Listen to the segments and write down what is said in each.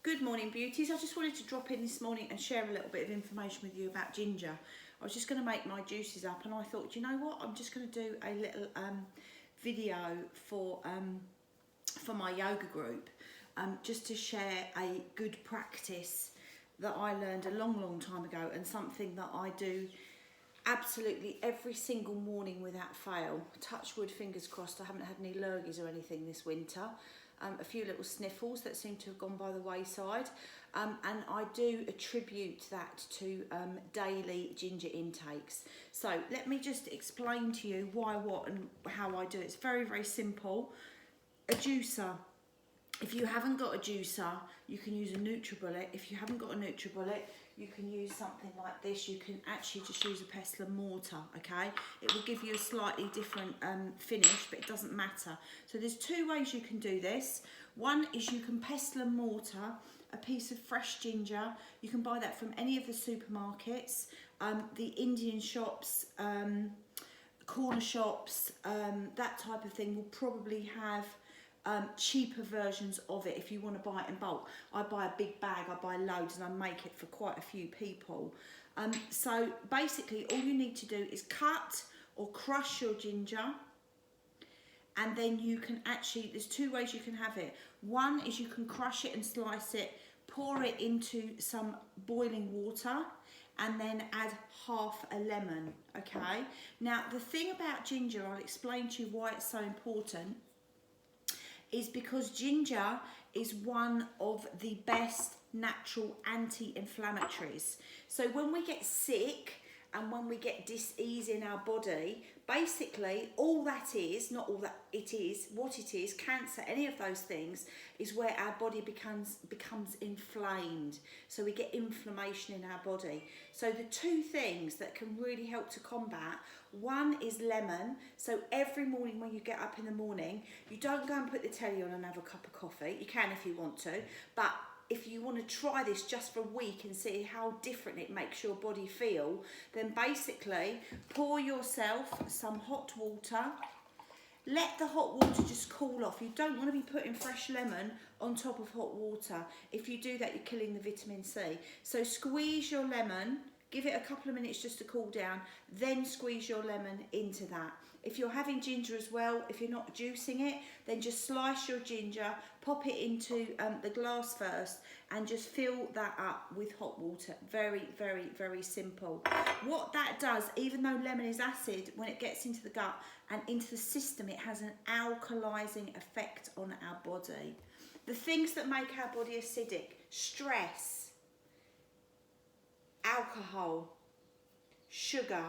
Good morning, beauties. I just wanted to drop in this morning and share a little bit of information with you about ginger. I was just going to make my juices up, and I thought, you know what, I'm just going to do a little video for my yoga group, just to share a good practice that I learned a long time ago, and something that I do absolutely every single morning without fail. Touch wood, fingers crossed, I haven't had any lurgies or anything this winter. A few little sniffles that seem to have gone by the wayside, and I do attribute that to daily ginger intakes. So let me just explain to you why, what and how I do it. It's very simple. A juicer. If you haven't got a juicer, you can use a NutriBullet. If you haven't got a NutriBullet, you can use something like this. You can actually just use a pestle and mortar, okay? It will give you a slightly different finish, but it doesn't matter. So there's two ways you can do this. One is you can pestle and mortar a piece of fresh ginger. You can buy that from any of the supermarkets, the Indian shops, corner shops, that type of thing will probably have cheaper versions of it if you want to buy it in bulk. I buy a big bag, I buy loads, and I make it for quite a few people. So basically all you need to do is cut or crush your ginger, and then you can actually, there's two ways you can have it. One is you can crush it and slice it, pour it into some boiling water, and then add half a lemon, okay? Now the thing about ginger, I'll explain to you why it's so important, is because ginger is one of the best natural anti-inflammatories. So when we get sick and when we get dis-ease in our body, basically all that is, not all that it is, what it is, cancer, any of those things, is where our body becomes inflamed. So we get inflammation in our body. So the two things that can really help to combat, one is lemon. So every morning when you get up in the morning, you don't go and put the telly on and have a cup of coffee. You can if you want to, but if you want to try this just for a week and see how different it makes your body feel, then basically pour yourself some hot water. Let the hot water just cool off. You don't want to be putting fresh lemon on top of hot water. If you do that, you're killing the vitamin C. So squeeze your lemon, give it a couple of minutes just to cool down, then squeeze your lemon into that. If you're having ginger as well, if you're not juicing it, then just slice your ginger, pop it into the glass first, and just fill that up with hot water. Very simple. What that does, even though lemon is acid, when it gets into the gut and into the system, it has an alkalizing effect on our body. The things that make our body acidic: stress, alcohol, sugar,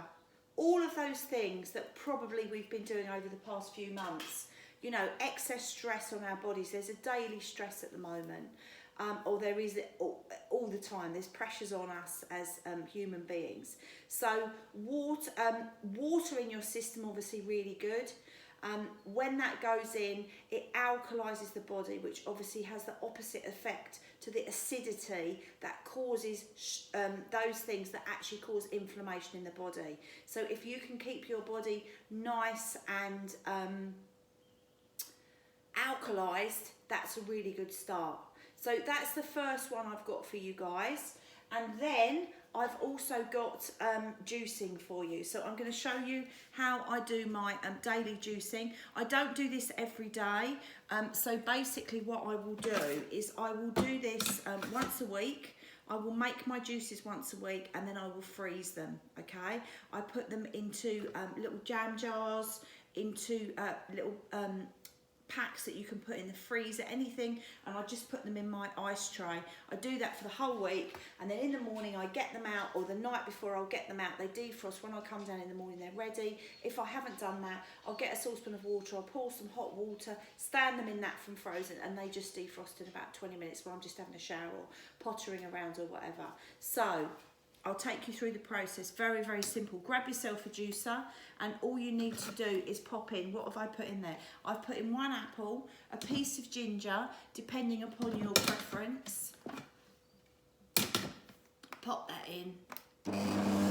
all of those things that probably we've been doing over the past few months. You know, excess stress on our bodies. There's a daily stress at the moment, or there is all the time. There's pressures on us as human beings. So water in your system, obviously really good. When that goes in, it alkalizes the body, which obviously has the opposite effect to the acidity that causes those things that actually cause inflammation in the body. So if you can keep your body nice and alkalized, that's a really good start. So that's the first one I've got for you guys. And then I've also got juicing for you. So I'm going to show you how I do my daily juicing. I don't do this every day. So basically what I will do is I will do this once a week. I will make my juices once a week, and then I will freeze them, okay? I put them into little jam jars, into little packs that you can put in the freezer, anything, and I just put them in my ice tray. I do that for the whole week, and then in the morning I get them out, or the night before I'll get them out. They defrost. When I come down in the morning, they're ready. If I haven't done that, I'll get a saucepan of water, I'll pour some hot water, stand them in that from frozen, and they just defrost in about 20 minutes while I'm just having a shower or pottering around or whatever. So I'll take you through the process. Very simple. Grab yourself a juicer, and all you need to do is pop in. What have I put in there? I've put in 1 apple, a piece of ginger, depending upon your preference. Pop that in.